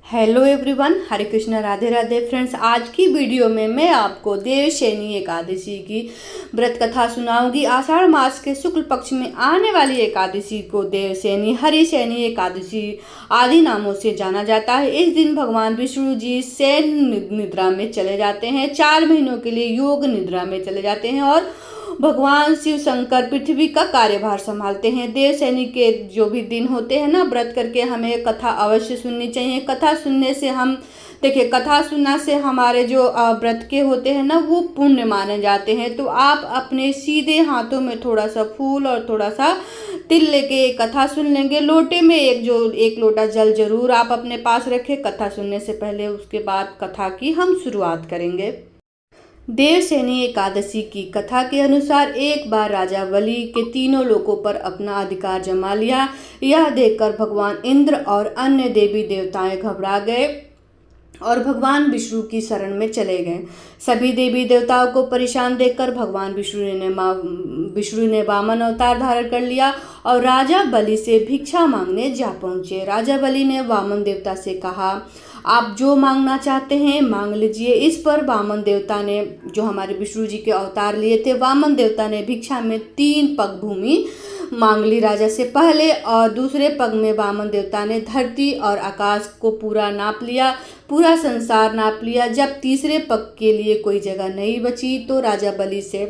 Hello everyone, हरे Krishna, Radhe Radhe friends. आज की video में मैं आपको देवशयनी एकादशी की व्रत कथा सुनाऊंगी। आषाढ़ मास के शुक्ल पक्ष में आने वाली एकादशी को देवशयनी, हरिशयनी एकादशी आदि नामों से जाना जाता है। इस दिन भगवान विष्णु जी शयन निद्रा में चले जाते हैं, 4 महीनों के लिए योग निद्रा में चले जाते हैं और भगवान शिव शंकर पृथ्वी का कार्यभार संभालते हैं। देवशयनी के जो भी दिन होते हैं ना, व्रत करके हमें कथा अवश्य सुननी चाहिए। कथा सुनने से देखिए, कथा सुनने से हमारे जो व्रत के होते हैं ना, वो पुण्य माने जाते हैं। तो आप अपने सीधे हाथों में थोड़ा सा फूल और थोड़ा सा तिल लेके कथा सुन लेंगे। लोटे में एक लोटा जल जरूर आप अपने पास रखें कथा सुनने से पहले। उसके बाद कथा की हम शुरुआत करेंगे। देवशयनी एकादशी की कथा के अनुसार एक बार राजा बलि के तीनों लोकों पर अपना अधिकार जमा लिया। यह देखकर भगवान इंद्र और अन्य देवी देवताएं घबरा गए और भगवान विष्णु की शरण में चले गए। सभी देवी देवताओं को परेशान देखकर भगवान विष्णु ने वामन अवतार धारण कर लिया और राजा बलि से भिक्षा मांगने जा पहुंचे। राजा बलि ने वामन देवता से कहा, आप जो मांगना चाहते हैं मांग लीजिए। इस पर वामन देवता ने, जो हमारे विष्णु जी के अवतार लिए थे, वामन देवता ने भिक्षा में 3 पग भूमि मांग ली राजा से पहले, और दूसरे पग में वामन देवता ने धरती और आकाश को पूरा नाप लिया, पूरा संसार नाप लिया। जब तीसरे पग के लिए कोई जगह नहीं बची तो राजा बलि से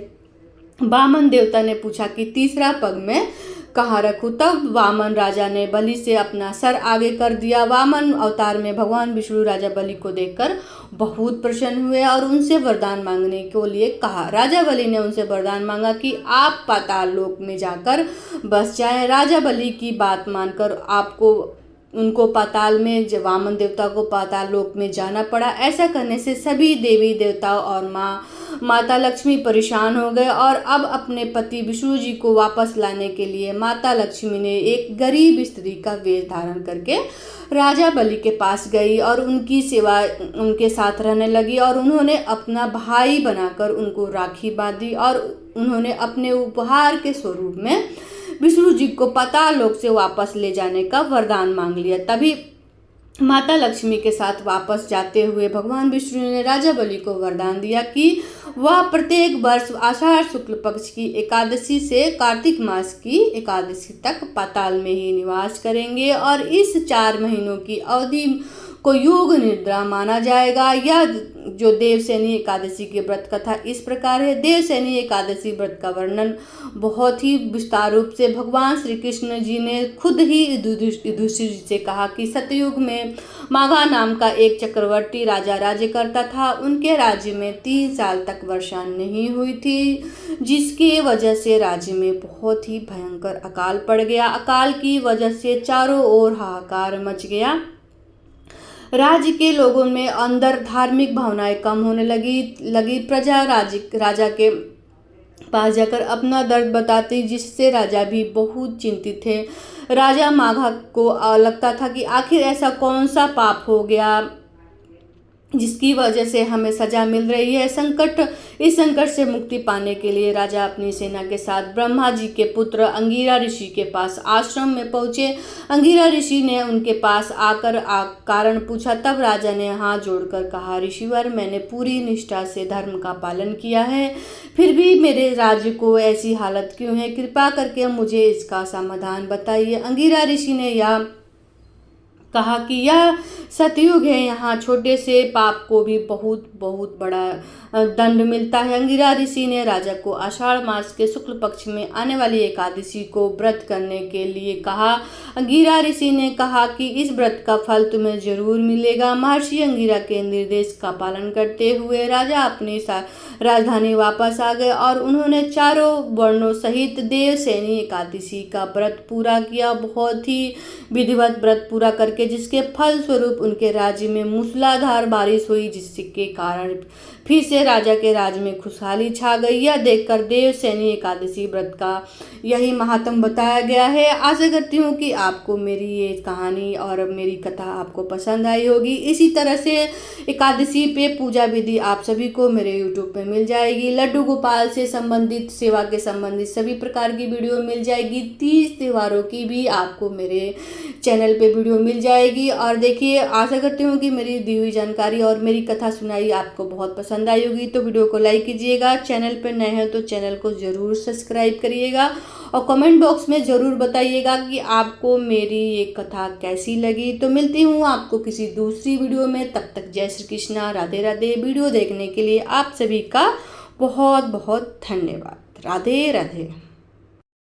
वामन देवता ने पूछा कि तीसरा पग में कहाँ रखूं। तब वामन राजा ने बलि से अपना सर आगे कर दिया। वामन अवतार में भगवान विष्णु राजा बलि को देखकर बहुत प्रसन्न हुए और उनसे वरदान मांगने के लिए कहा। राजा बलि ने उनसे वरदान मांगा कि आप पाताल लोक में जाकर बस जाएं। राजा बलि की बात मानकर उनको पाताल में, वामन देवता को पाताल लोक में जाना पड़ा। ऐसा करने से सभी देवी देवताओं और माता लक्ष्मी परेशान हो गए और अब अपने पति विष्णु जी को वापस लाने के लिए माता लक्ष्मी ने एक गरीब स्त्री का वेश धारण करके राजा बलि के पास गई और उनकी सेवा उनके साथ रहने लगी और उन्होंने अपना भाई बनाकर उनको राखी बांधी और उन्होंने अपने उपहार के स्वरूप में विष्णु जी को पाताल लोक से वापस ले जाने का वरदान मांग लिया। तभी माता लक्ष्मी के साथ वापस जाते हुए भगवान विष्णु ने राजा बलि को वरदान दिया कि वह प्रत्येक वर्ष आषाढ़ शुक्ल पक्ष की एकादशी से कार्तिक मास की एकादशी तक पाताल में ही निवास करेंगे और इस 4 महीनों की अवधि को योग निद्रा माना जाएगा। यह जो देवशयनी एकादशी की व्रत कथा इस प्रकार है। देवशयनी एकादशी व्रत का वर्णन बहुत ही विस्तार रूप से भगवान श्री कृष्ण जी ने खुद ही युधिष्ठिर जी से कहा कि सतयुग में माघा नाम का एक चक्रवर्ती राजा राज्य करता था। उनके राज्य में 3 साल तक वर्षा नहीं हुई थी, जिसकी वजह से राज्य में बहुत ही भयंकर अकाल पड़ गया। अकाल की वजह से चारों ओर हाहाकार मच गया। राज्य के लोगों में अंदर धार्मिक भावनाएं कम होने लगी। प्रजा राजा के पास जाकर अपना दर्द बताती, जिससे राजा भी बहुत चिंतित थे। राजा माघा को लगता था कि आखिर ऐसा कौन सा पाप हो गया जिसकी वजह से हमें सजा मिल रही है। इस संकट से मुक्ति पाने के लिए राजा अपनी सेना के साथ ब्रह्मा जी के पुत्र अंगिरा ऋषि के पास आश्रम में पहुंचे। अंगिरा ऋषि ने उनके पास आकर कारण पूछा। तब राजा ने हाथ जोड़कर कहा, ऋषिवर, मैंने पूरी निष्ठा से धर्म का पालन किया है, फिर भी मेरे राज्य को ऐसी हालत क्यों है? कृपा करके मुझे इसका समाधान बताइए। अंगिरा ऋषि ने यह कहा कि यह सतयुग है, यहाँ छोटे से पाप को भी बहुत बहुत बड़ा दंड मिलता है। अंगिरा ऋषि ने राजा को आषाढ़ मास के शुक्ल पक्ष में आने वाली एकादशी को व्रत करने के लिए कहा। अंगिरा ऋषि ने कहा कि इस व्रत का फल तुम्हें जरूर मिलेगा। महर्षि अंगिरा के निर्देश का पालन करते हुए राजा अपनी राजधानी वापस आ गए और उन्होंने चारों वर्णों सहित देवशयनी एकादशी का व्रत पूरा किया। बहुत ही विधिवत व्रत पूरा करके जिसके फल स्वरूप उनके राज्य में मूसलाधार बारिश हुई, जिसके कारण फिर से राजा के राज्य में खुशहाली छा गई। यह देखकर देवशयनी एकादशी व्रत का यही महात्म बताया गया है। आशा करती हूँ कि आपको मेरी ये कहानी और मेरी कथा आपको पसंद आई होगी। इसी तरह से एकादशी पे पूजा विधि आप सभी को मेरे यूट्यूब पे मिल जाएगी। लड्डू गोपाल से संबंधित, सेवा के संबंधित सभी प्रकार की वीडियो मिल जाएगी। 30 त्योहारों की भी आपको मेरे चैनल पे वीडियो मिल जाएगी। और देखिए, आशा करती हूँ कि मेरी दी हुई जानकारी और मेरी कथा सुनाई आपको बहुत पसंद आई होगी। तो वीडियो को लाइक कीजिएगा, चैनल पर नए हैं तो चैनल को ज़रूर सब्सक्राइब करिएगा और कमेंट बॉक्स में ज़रूर बताइएगा कि आपको मेरी ये कथा कैसी लगी। तो मिलती हूँ आपको किसी दूसरी वीडियो में, तब तक जय श्री कृष्णा, राधे राधे। वीडियो देखने के लिए आप सभी का बहुत बहुत धन्यवाद। राधे राधे।